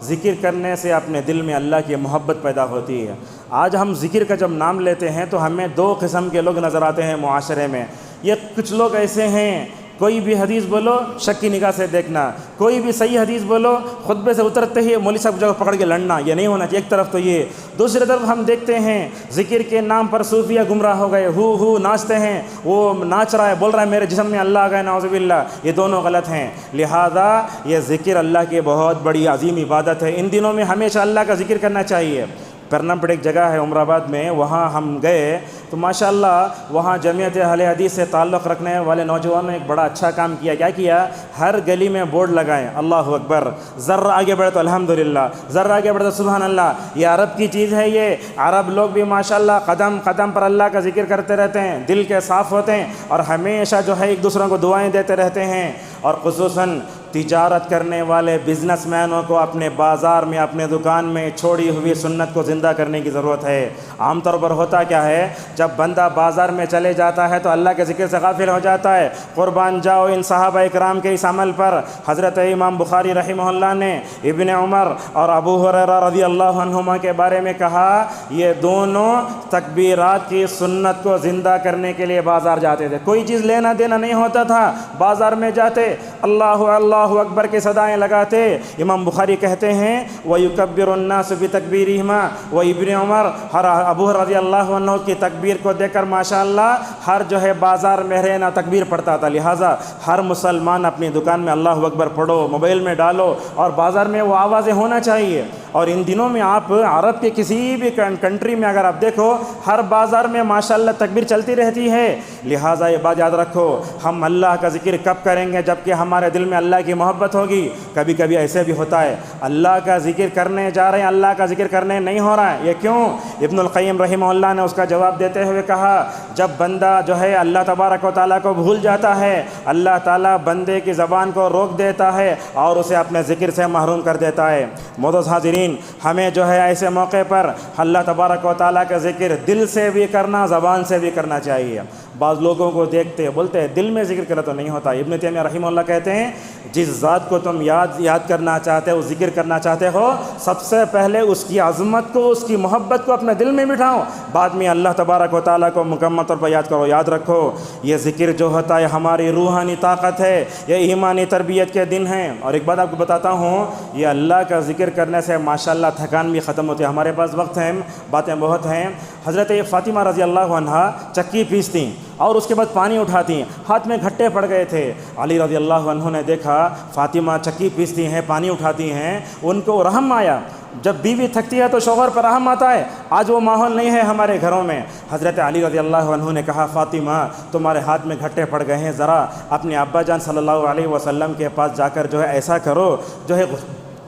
ذکر کرنے سے اپنے دل میں اللہ کی محبت پیدا ہوتی ہے۔ آج ہم ذکر کا جب نام لیتے ہیں تو ہمیں دو قسم کے لوگ نظر آتے ہیں معاشرے میں۔ یہ کچھ لوگ ایسے ہیں، کوئی بھی حدیث بولو شک کی نگاہ سے دیکھنا، کوئی بھی صحیح حدیث بولو خطبے سے اترتے ہی مولوی صاحب جگہ پکڑ کے لڑنا، یہ نہیں ہونا چاہیے۔ ایک طرف تو یہ، دوسری طرف ہم دیکھتے ہیں ذکر کے نام پر صوفیہ گمراہ ہو گئے، ہو ناچتے ہیں، وہ ناچ رہا ہے، بول رہا ہے میرے جسم میں اللہ آ گئے، نعوذ باللہ، یہ دونوں غلط ہیں۔ لہذا یہ ذکر اللہ کی بہت بڑی عظیم عبادت ہے، ان دنوں میں ہمیشہ اللہ کا ذکر کرنا چاہیے۔ پرنم پڑ ایک جگہ ہے عمر آباد میں، وہاں ہم گئے تو ماشاءاللہ وہاں جمعیت اہل حدیث سے تعلق رکھنے والے نوجوانوں نے ایک بڑا اچھا کام کیا۔ کیا کیا؟ ہر گلی میں بورڈ لگائیں، اللہ اکبر، ذرا آگے بڑھے تو الحمدللہ، ذرا آگے بڑھے تو سبحان اللہ۔ یہ عرب کی چیز ہے، یہ عرب لوگ بھی ماشاءاللہ قدم قدم پر اللہ کا ذکر کرتے رہتے ہیں، دل کے صاف ہوتے ہیں اور ہمیشہ جو ہے ایک دوسروں کو دعائیں دیتے رہتے ہیں۔ اور خصوصاً تجارت کرنے والے بزنس مینوں کو اپنے بازار میں، اپنے دکان میں چھوڑی ہوئی سنت کو زندہ کرنے کی ضرورت ہے۔ عام طور پر ہوتا کیا ہے، جب بندہ بازار میں چلے جاتا ہے تو اللہ کے ذکر سے غافل ہو جاتا ہے۔ قربان جاؤ ان صحابہ اکرام کے اس عمل پر۔ حضرت امام بخاری رحمہ اللہ نے ابن عمر اور ابو ہریرہ رضی اللہ عنہما کے بارے میں کہا، یہ دونوں تکبیرات کی سنت کو زندہ کرنے کے لیے بازار جاتے تھے۔ کوئی چیز لینا دینا نہیں ہوتا تھا، بازار میں جاتے اللہ اللہ اکبر کے صدائیں لگاتے۔ امام بخاری کہتے ہیں وَيُكَبِّرُ النَّاسُ بِتَكْبِيرِهِمَا، وہ ابن عمر ہر ابو رضی اللہ عنہ کی تکبیر کو دیکھ کر ماشاءاللہ ہر جو ہے بازار میں رہنا تکبیر پڑھتا تھا۔ لہٰذا ہر مسلمان اپنی دکان میں اللہ اکبر پڑھو، موبائل میں ڈالو، اور بازار میں وہ آوازیں ہونا چاہیے۔ اور ان دنوں میں آپ عرب کے کسی بھی کنٹری میں اگر آپ دیکھو، ہر بازار میں ماشاءاللہ تکبیر چلتی رہتی ہے۔ لہٰذا یہ بات یاد رکھو، ہم اللہ کا ذکر کب کریں گے؟ جبکہ ہمارے دل میں اللہ کی محبت ہوگی۔ کبھی کبھی ایسے بھی ہوتا ہے اللہ کا ذکر کرنے جا رہے ہیں، اللہ کا ذکر کرنے نہیں ہو رہا ہے، یہ کیوں؟ ابن القیم رحمہ اللہ نے اس کا جواب دیتے ہوئے کہا، جب بندہ جو ہے اللہ تبارک و تعالیٰ کو بھول جاتا ہے، اللہ تعالیٰ بندے کی زبان کو روک دیتا ہے اور اسے اپنے ذکر سے محروم کر دیتا ہے۔ معزز حاضرین، ہمیں جو ہے ایسے موقع پر اللہ تبارک و تعالیٰ کا ذکر دل سے بھی کرنا، زبان سے بھی کرنا چاہیے۔ بعض لوگوں کو دیکھتے بولتے ہیں دل میں ذکر کرے تو نہیں ہوتا۔ ابن تیمیہ رحمہ اللہ کہتے ہیں جس ذات کو تم یاد کرنا چاہتے ہو، ذکر کرنا چاہتے ہو، سب سے پہلے اس کی عظمت کو، اس کی محبت کو اپنے دل میں بٹھاؤ، بعد میں اللہ تبارک و تعالیٰ کو مکمل طور پر یاد کرو۔ یاد رکھو یہ ذکر جو ہوتا ہے ہماری روحانی طاقت ہے، یہ ایمانی تربیت کے دن ہیں۔ اور ایک بات آپ کو بتاتا ہوں، یہ اللہ کا ذکر کرنے سے ماشاءاللہ تھکان بھی ختم ہوتی ہے۔ ہمارے پاس وقت ہے، باتیں بہت ہیں۔ حضرت فاطمہ رضی اللہ عنہا چکی پیستی اور اس کے بعد پانی اٹھاتی، ہاتھ میں گھٹے پڑ گئے تھے۔ علی رضی اللہ عنہ نے دیکھا فاطمہ چکی پیستی ہیں، پانی اٹھاتی ہیں، ان کو رحم آیا۔ جب بیوی تھکتی ہے تو شوہر پر رحم آتا ہے، آج وہ ماحول نہیں ہے ہمارے گھروں میں۔ حضرت علی رضی اللہ عنہ نے کہا فاطمہ تمہارے ہاتھ میں گھٹے پڑ گئے ہیں، ذرا اپنے ابا جان صلی اللہ علیہ وسلم کے پاس جا کر جو ہے ایسا کرو، جو ہے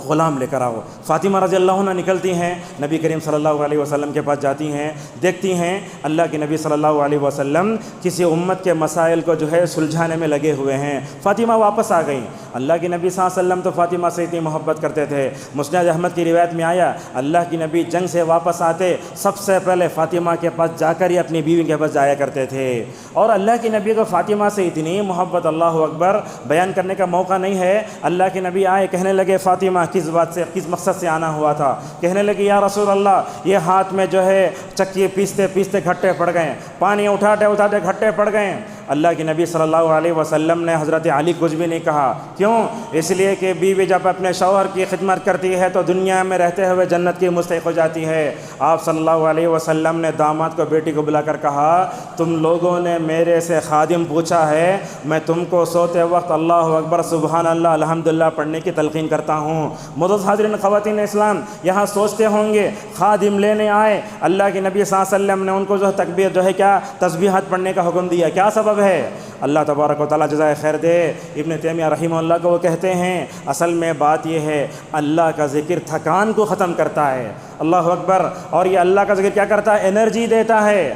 غلام لے کر آؤ۔ فاطمہ رضی اللہ عنہ نکلتی ہیں، نبی کریم صلی اللہ علیہ وسلم کے پاس جاتی ہیں، دیکھتی ہیں اللہ کے نبی صلی اللہ علیہ وسلم کسی امت کے مسائل کو جو ہے سلجھانے میں لگے ہوئے ہیں۔ فاطمہ واپس آ گئیں۔ اللہ کے نبی صلی اللہ علیہ وسلم تو فاطمہ سے اتنی محبت کرتے تھے۔ مسند احمد کی روایت میں آیا اللہ کے نبی جنگ سے واپس آتے سب سے پہلے فاطمہ کے پاس جا کر ہی اپنی بیوی کے پاس جایا کرتے تھے۔ اور اللہ کے نبی کو فاطمہ سے اتنی محبت، اللہ اکبر، بیان کرنے کا موقع نہیں ہے۔ اللہ کے نبی آئے، کہنے لگے فاطمہ کس بات سے، کس مقصد سے آنا ہوا تھا؟ کہنے لگے یا رسول اللہ یہ ہاتھ میں جو ہے چکی پیستے پیستے گھٹے پڑ گئے، پانی اٹھاتے اٹھاتے گھٹے پڑ گئے۔ اللہ کے نبی صلی اللہ علیہ وسلم نے حضرت علی کچھ بھی نہیں کہا۔ کیوں؟ اس لیے کہ بیوی جب اپنے شوہر کی خدمت کرتی ہے تو دنیا میں رہتے ہوئے جنت کی مستحق ہو جاتی ہے۔ آپ صلی اللہ علیہ وسلم نے داماد کو، بیٹی کو بلا کر کہا تم لوگوں نے میرے سے خادم پوچھا ہے، میں تم کو سوتے وقت اللہ اکبر سبحان اللہ الحمدللہ پڑھنے کی تلقین کرتا ہوں۔ معزز حاضرین خواتین اسلام، یہاں سوچتے ہوں گے خادم لینے آئے، اللہ کے نبی صلی اللہ علیہ وسلم نے ان کو جو تکبیر جو ہے کیا تسبیحات پڑھنے کا حکم دیا، کیا سبب ہے؟ اللہ تبارک و تعالیٰ جزائے خیر دے۔ ابن تیمیہ رحمہ اللہ کو وہ کہتے ہیں اصل میں بات یہ ہے اللہ کا ذکر تھکان کو ختم کرتا ہے، اللہ اکبر، اور یہ اللہ کا ذکر کیا کرتا ہے؟ انرجی دیتا ہے۔